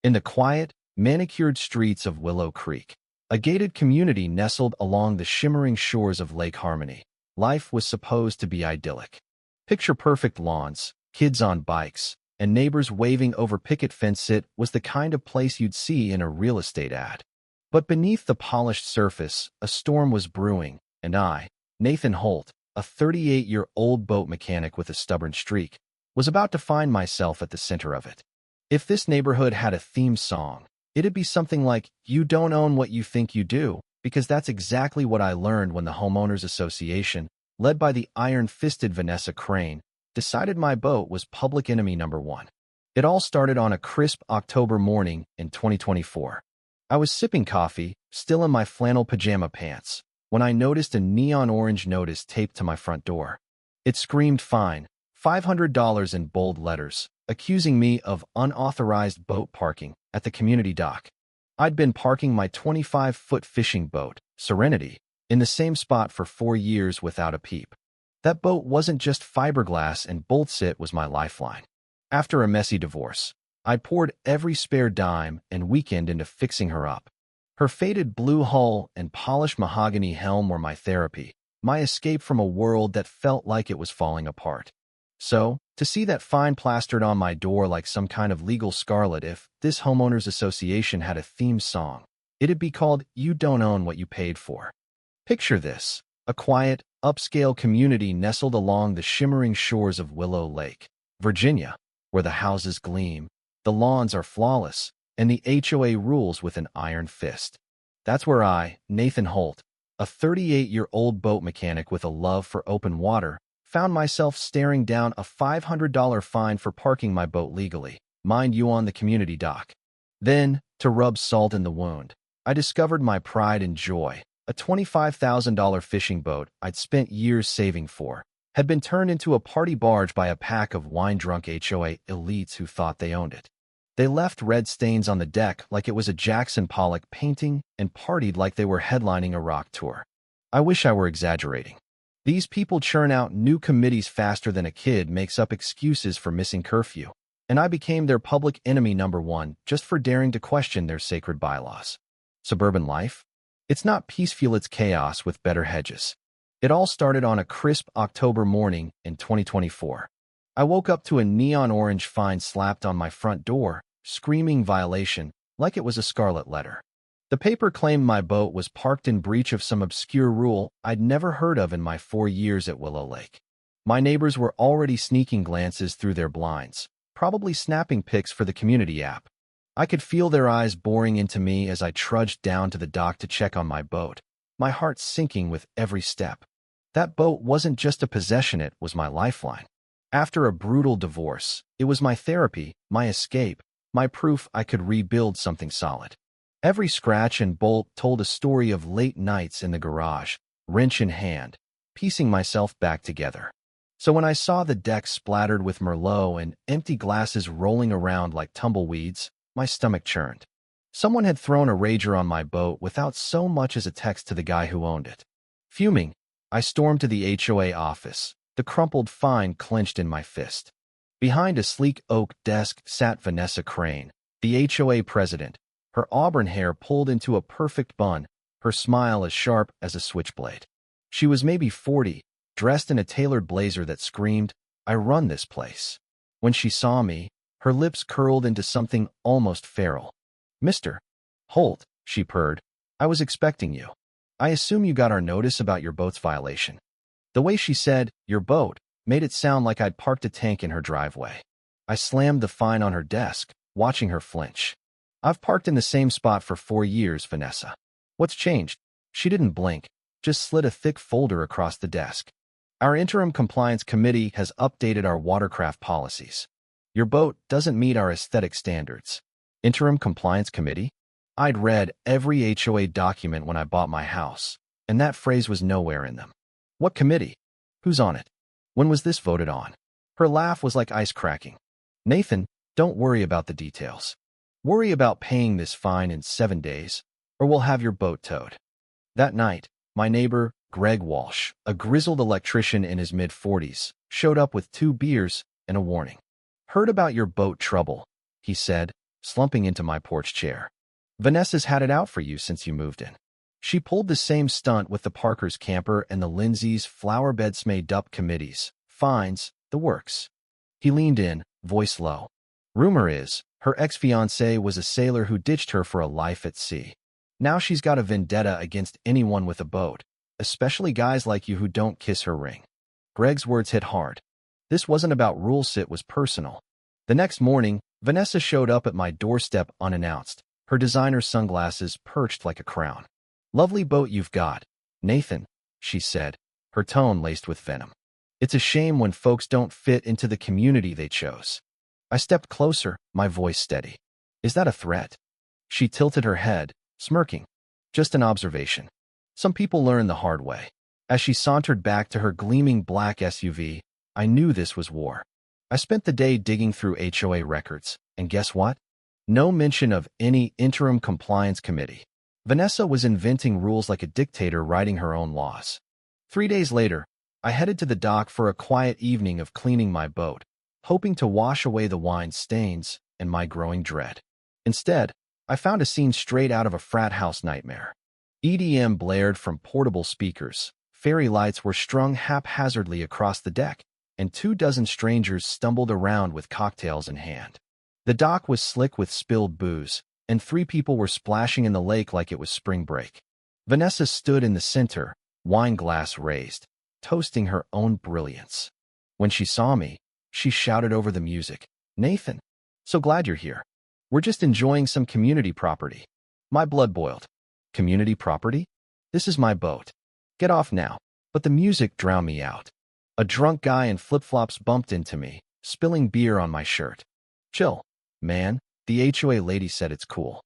In the quiet, manicured streets of Willow Creek, a gated community nestled along the shimmering shores of Lake Harmony, life was supposed to be idyllic. Picture-perfect lawns, kids on bikes, and neighbors waving over picket fence. It was the kind of place you'd see in a real estate ad. But beneath the polished surface, a storm was brewing, and I, Nathan Holt, a 38-year-old boat mechanic with a stubborn streak, was about to find myself at the center of it. If this neighborhood had a theme song, it'd be something like, "You don't own what you think you do," because that's exactly what I learned when the Homeowners Association, led by the iron-fisted Vanessa Crane, decided my boat was public enemy number one. It all started on a crisp October morning in 2024. I was sipping coffee, still in my flannel pajama pants, when I noticed a neon orange notice taped to my front door. It screamed fine, $500 in bold letters, accusing me of unauthorized boat parking at the community dock. I'd been parking my 25-foot fishing boat, Serenity, in the same spot for 4 years without a peep. That boat wasn't just fiberglass and bolts, it was my lifeline. After a messy divorce, I poured every spare dime and weekend into fixing her up. Her faded blue hull and polished mahogany helm were my therapy, my escape from a world that felt like it was falling apart. So, to see that fine plastered on my door like some kind of legal scarlet, if this homeowners association had a theme song, it'd be called "You Don't Own What You Paid For." Picture this, a quiet, upscale community nestled along the shimmering shores of Willow Lake, Virginia, where the houses gleam, the lawns are flawless, and the HOA rules with an iron fist. That's where I, Nathan Holt, a 38-year-old boat mechanic with a love for open water, found myself staring down a $500 fine for parking my boat legally, mind you, on the community dock. Then, to rub salt in the wound, I discovered my pride and joy. A $25,000 fishing boat I'd spent years saving for had been turned into a party barge by a pack of wine-drunk HOA elites who thought they owned it. They left red stains on the deck like it was a Jackson Pollock painting and partied like they were headlining a rock tour. I wish I were exaggerating. These people churn out new committees faster than a kid makes up excuses for missing curfew, and I became their public enemy number one just for daring to question their sacred bylaws. Suburban life? It's not peaceful, it's chaos with better hedges. It all started on a crisp October morning in 2024. I woke up to a neon orange fine slapped on my front door, screaming violation, like it was a scarlet letter. The paper claimed my boat was parked in breach of some obscure rule I'd never heard of in my 4 years at Willow Lake. My neighbors were already sneaking glances through their blinds, probably snapping pics for the community app. I could feel their eyes boring into me as I trudged down to the dock to check on my boat, my heart sinking with every step. That boat wasn't just a possession, it was my lifeline. After a brutal divorce, it was my therapy, my escape, my proof I could rebuild something solid. Every scratch and bolt told a story of late nights in the garage, wrench in hand, piecing myself back together. So when I saw the deck splattered with Merlot and empty glasses rolling around like tumbleweeds, my stomach churned. Someone had thrown a rager on my boat without so much as a text to the guy who owned it. Fuming, I stormed to the HOA office, the crumpled fine clenched in my fist. Behind a sleek oak desk sat Vanessa Crane, the HOA president, her auburn hair pulled into a perfect bun, her smile as sharp as a switchblade. She was maybe 40, dressed in a tailored blazer that screamed, "I run this place." When she saw me, her lips curled into something almost feral. "Mr. Holt," she purred, "I was expecting you. I assume you got our notice about your boat's violation." The way she said, "your boat," made it sound like I'd parked a tank in her driveway. I slammed the fine on her desk, watching her flinch. "I've parked in the same spot for 4 years, Vanessa. What's changed?" She didn't blink, just slid a thick folder across the desk. "Our interim compliance committee has updated our watercraft policies. Your boat doesn't meet our aesthetic standards." Interim compliance committee? I'd read every HOA document when I bought my house, and that phrase was nowhere in them. What committee? Who's on it? When was this voted on? Her laugh was like ice cracking. "Nathan, don't worry about the details. Worry about paying this fine in 7 days, or we'll have your boat towed." That night, my neighbor, Greg Walsh, a grizzled electrician in his mid-40s, showed up with 2 beers and a warning. "Heard about your boat trouble," he said, slumping into my porch chair. Vanessa's had it out for you since you moved in. She pulled the same stunt with the Parkers' camper and the Lindsay's flower beds made up committees, fines, the works. He leaned in, voice low. Rumor is, her ex-fiancé was a sailor who ditched her for a life at sea. Now she's got a vendetta against anyone with a boat, especially guys like you who don't kiss her ring. Greg's words hit hard. This wasn't about rules, it was personal. The next morning, Vanessa showed up at my doorstep unannounced, her designer sunglasses perched like a crown. Lovely boat you've got, Nathan, she said, her tone laced with venom. It's a shame when folks don't fit into the community they chose. I stepped closer, my voice steady. Is that a threat? She tilted her head, smirking. Just an observation. Some people learn the hard way. As she sauntered back to her gleaming black SUV, I knew this was war. I spent the day digging through HOA records, and guess what? No mention of any interim compliance committee. Vanessa was inventing rules like a dictator writing her own laws. 3 days later, I headed to the dock for a quiet evening of cleaning my boat, hoping to wash away the wine stains and my growing dread. Instead, I found a scene straight out of a frat house nightmare. EDM blared from portable speakers, fairy lights were strung haphazardly across the deck, and 24 strangers stumbled around with cocktails in hand. The dock was slick with spilled booze, and 3 people were splashing in the lake like it was spring break. Vanessa stood in the center, wine glass raised, toasting her own brilliance. When she saw me, she shouted over the music, "Nathan, so glad you're here. We're just enjoying some community property." My blood boiled. Community property? This is my boat. Get off now. But the music drowned me out. A drunk guy in flip-flops bumped into me, spilling beer on my shirt. "Chill, man," the HOA lady said. "It's cool."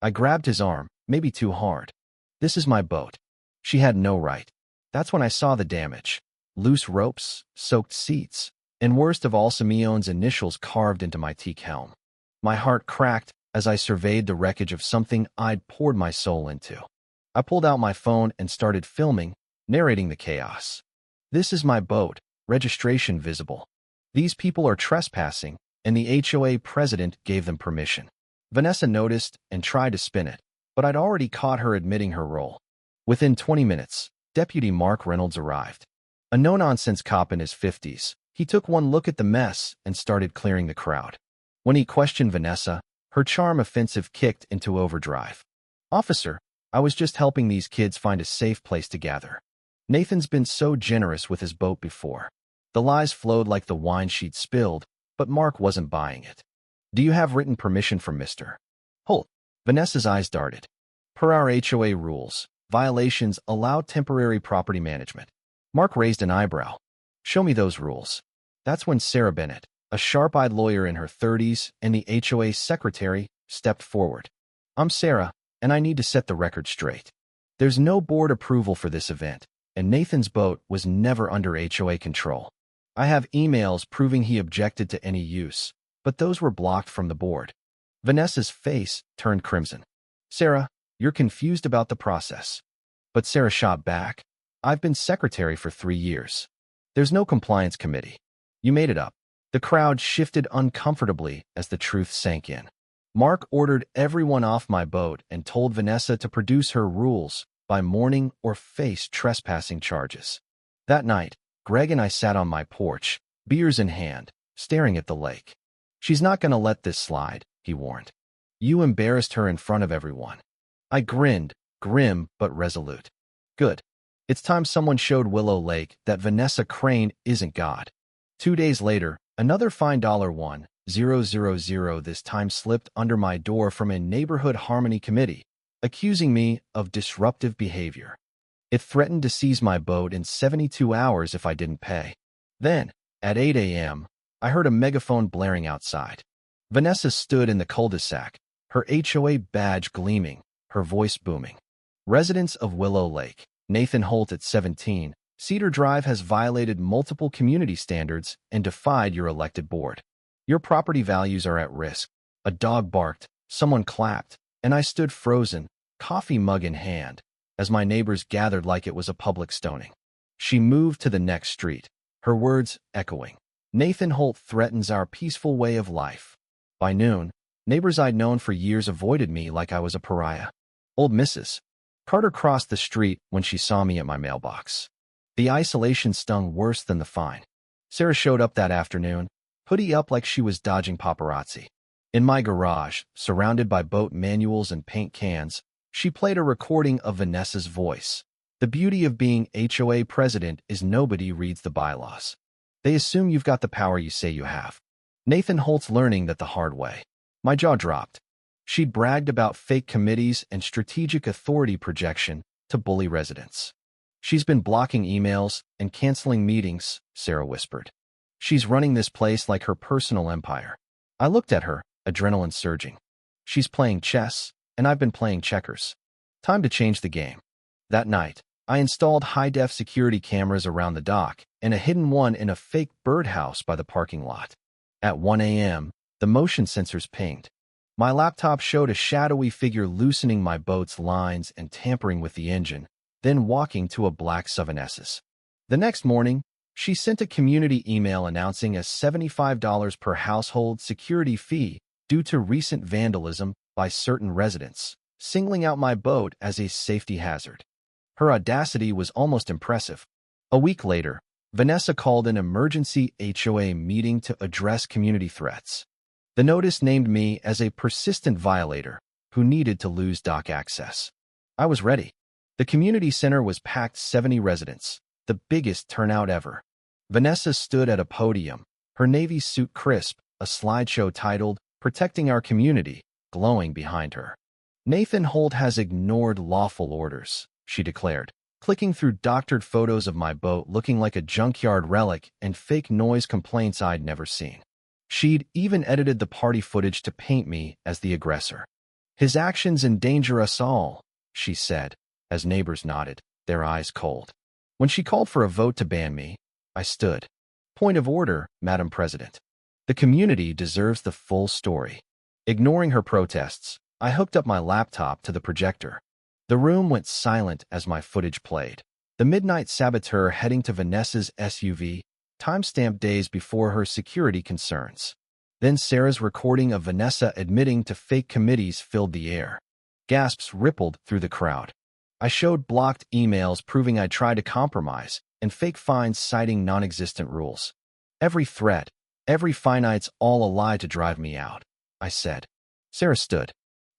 I grabbed his arm, maybe too hard. "This is my boat." She had no right. That's when I saw the damage. Loose ropes, soaked seats, and worst of all, Simeon's initials carved into my teak helm. My heart cracked as I surveyed the wreckage of something I'd poured my soul into. I pulled out my phone and started filming, narrating the chaos. "This is my boat, registration visible. These people are trespassing, and the HOA president gave them permission." Vanessa noticed and tried to spin it, but I'd already caught her admitting her role. Within 20 minutes, Deputy Mark Reynolds arrived. A no-nonsense cop in his 50s, he took one look at the mess and started clearing the crowd. When he questioned Vanessa, her charm offensive kicked into overdrive. "Officer, I was just helping these kids find a safe place to gather. Nathan's been so generous with his boat before." The lies flowed like the wine she'd spilled, but Mark wasn't buying it. "Do you have written permission from Mr. Holt?" Vanessa's eyes darted. "Per our HOA rules, violations allow temporary property management." Mark raised an eyebrow. "Show me those rules." That's when Sarah Bennett, a sharp-eyed lawyer in her 30s and the HOA secretary, stepped forward. "I'm Sarah, and I need to set the record straight. There's no board approval for this event, and Nathan's boat was never under HOA control. I have emails proving he objected to any use, but those were blocked from the board." Vanessa's face turned crimson. "Sarah, you're confused about the process." But Sarah shot back. "I've been secretary for 3 years. There's no compliance committee. You made it up." The crowd shifted uncomfortably as the truth sank in. Mark ordered everyone off my boat and told Vanessa to produce her rules by morning or face trespassing charges. That night, Greg and I sat on my porch, beers in hand, staring at the lake. "She's not going to let this slide," he warned. "You embarrassed her in front of everyone." I grinned, grim but resolute. "Good. It's time someone showed Willow Lake that Vanessa Crane isn't God." 2 days later, another fine $1,000 this time slipped under my door from a neighborhood harmony committee, accusing me of disruptive behavior. It threatened to seize my boat in 72 hours if I didn't pay. Then, at 8 a.m., I heard a megaphone blaring outside. Vanessa stood in the cul-de-sac, her HOA badge gleaming, her voice booming. "Residents of Willow Lake, Nathan Holt at 17, Cedar Drive has violated multiple community standards and defied your elected board. Your property values are at risk." A dog barked, someone clapped, and I stood frozen, coffee mug in hand, as my neighbors gathered like it was a public stoning. She moved to the next street, her words echoing. "Nathan Holt threatens our peaceful way of life." By noon, Neighbors I'd known for years avoided me like I was a pariah. Old Mrs. Carter crossed the street when she saw me at my mailbox. The isolation stung worse than the fine. Sarah showed up that afternoon, hoodie up like she was dodging paparazzi. In my garage, surrounded by boat manuals and paint cans, she played a recording of Vanessa's voice. The beauty of being HOA president is nobody reads the bylaws. They assume you've got the power you say you have. Nathan Holt's learning that the hard way. My jaw dropped. She'd bragged about fake committees and strategic authority projection to bully residents. She's been blocking emails and canceling meetings, Sarah whispered. She's running this place like her personal empire. I looked at her, adrenaline surging. She's playing chess, and I've been playing checkers. Time to change the game. That night, I installed high-def security cameras around the dock and a hidden one in a fake birdhouse by the parking lot. At 1 a.m., the motion sensors pinged. My laptop showed a shadowy figure loosening my boat's lines and tampering with the engine, then walking to a black Savanesses. The next morning, she sent a community email announcing a $75 per household security fee due to recent vandalism by certain residents, singling out my boat as a safety hazard. Her audacity was almost impressive. A week later, Vanessa called an emergency HOA meeting to address community threats. The notice named me as a persistent violator who needed to lose dock access. I was ready. The community center was packed 70 residents, the biggest turnout ever. Vanessa stood at a podium, her navy suit crisp, a slideshow titled, "Protecting Our Community," glowing behind her. Nathan Holt has ignored lawful orders, she declared, clicking through doctored photos of my boat looking like a junkyard relic and fake noise complaints I'd never seen. She'd even edited the party footage to paint me as the aggressor. "His actions endanger us all," she said, as neighbors nodded, their eyes cold. When she called for a vote to ban me, I stood. "Point of order, Madam President. The community deserves the full story." Ignoring her protests, I hooked up my laptop to the projector. The room went silent as my footage played. The midnight saboteur heading to Vanessa's SUV, timestamped days before her security concerns. Then Sarah's recording of Vanessa admitting to fake committees filled the air. Gasps rippled through the crowd. I showed blocked emails proving I'd tried to compromise, and fake fines citing non-existent rules. "Every threat, every finite's all a lie to drive me out," I said. Sarah stood.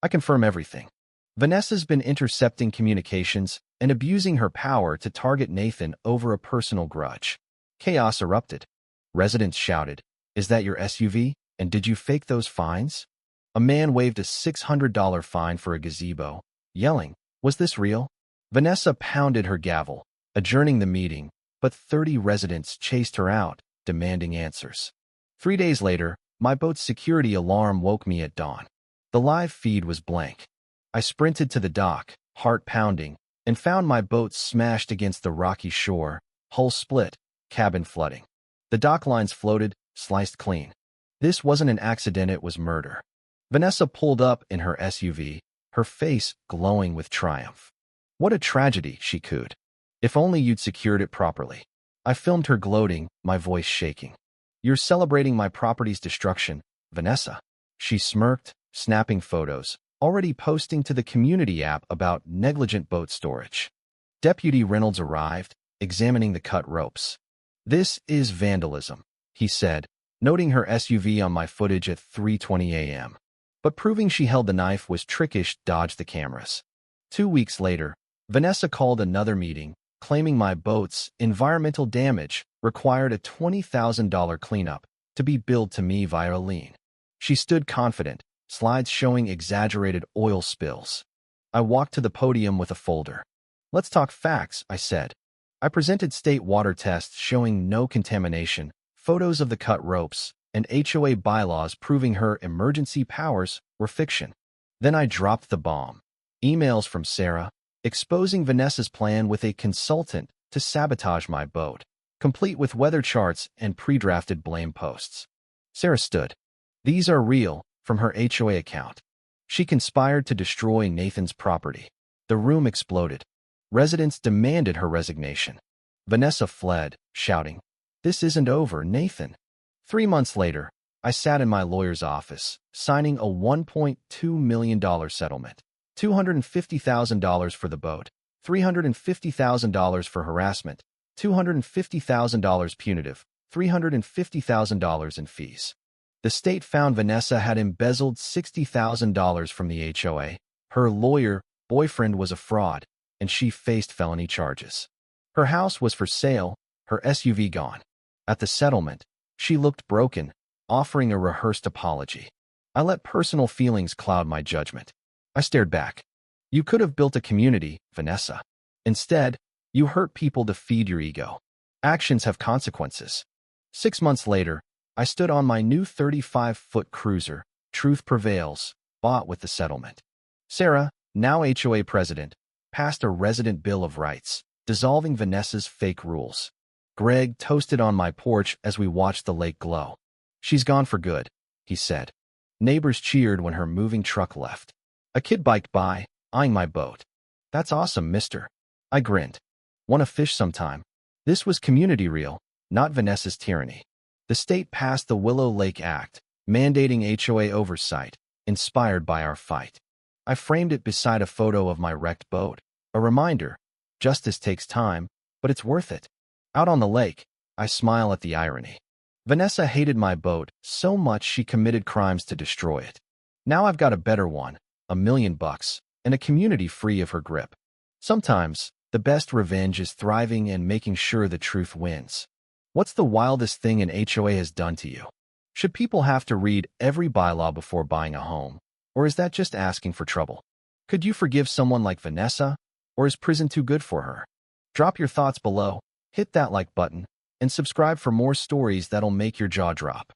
"I confirm everything. Vanessa's been intercepting communications and abusing her power to target Nathan over a personal grudge." Chaos erupted. Residents shouted, "Is that your SUV? And did you fake those fines?" A man waved a $600 fine for a gazebo, yelling, "Was this real?" Vanessa pounded her gavel, adjourning the meeting, but 30 residents chased her out, demanding answers. 3 days later, my boat's security alarm woke me at dawn. The live feed was blank. I sprinted to the dock, heart pounding, and found my boat smashed against the rocky shore, hull split, cabin flooding. The dock lines floated, sliced clean. This wasn't an accident, it was murder. Vanessa pulled up in her SUV, her face glowing with triumph. "What a tragedy," she cooed. "If only you'd secured it properly." I filmed her gloating, my voice shaking. "You're celebrating my property's destruction, Vanessa." She smirked, snapping photos, already posting to the community app about negligent boat storage. Deputy Reynolds arrived, examining the cut ropes. "This is vandalism," he said, noting her SUV on my footage at 3:20 a.m. But proving she held the knife was trickish, dodged the cameras. 2 weeks later, Vanessa called another meeting, claiming my boat's environmental damage required a $20,000 cleanup to be billed to me via a lien. She stood confident, slides showing exaggerated oil spills. I walked to the podium with a folder. "Let's talk facts," I said. I presented state water tests showing no contamination, photos of the cut ropes, and HOA bylaws proving her emergency powers were fiction. Then I dropped the bomb. Emails from Sarah, exposing Vanessa's plan with a consultant to sabotage my boat, complete with weather charts and pre-drafted blame posts. Sarah stood. "These are real," from her HOA account. She conspired to destroy Nathan's property. The room exploded. Residents demanded her resignation. Vanessa fled, shouting, "This isn't over, Nathan." 3 months later, I sat in my lawyer's office, signing a $1.2 million settlement. $250,000 for the boat, $350,000 for harassment, $250,000 punitive, $350,000 in fees. The state found Vanessa had embezzled $60,000 from the HOA. Her lawyer boyfriend was a fraud, and she faced felony charges. Her house was for sale, her SUV gone. At the settlement, she looked broken, offering a rehearsed apology. I let personal feelings cloud my judgment. I stared back. You could have built a community, Vanessa. Instead, you hurt people to feed your ego. Actions have consequences. 6 months later, I stood on my new 35-foot cruiser, Truth Prevails, bought with the settlement. Sarah, now HOA president, passed a resident bill of rights, dissolving Vanessa's fake rules. Greg toasted on my porch as we watched the lake glow. She's gone for good, he said. Neighbors cheered when her moving truck left. A kid biked by, eyeing my boat. That's awesome, mister. I grinned. Want to fish sometime? This was community real, not Vanessa's tyranny. The state passed the Willow Lake Act, mandating HOA oversight, inspired by our fight. I framed it beside a photo of my wrecked boat. A reminder, justice takes time, but it's worth it. Out on the lake, I smile at the irony. Vanessa hated my boat so much she committed crimes to destroy it. Now I've got a better one, $1 million, and a community free of her grip. Sometimes, the best revenge is thriving and making sure the truth wins. What's the wildest thing an HOA has done to you? Should people have to read every bylaw before buying a home? Or is that just asking for trouble? Could you forgive someone like Vanessa? Or is prison too good for her? Drop your thoughts below, hit that like button, and subscribe for more stories that'll make your jaw drop.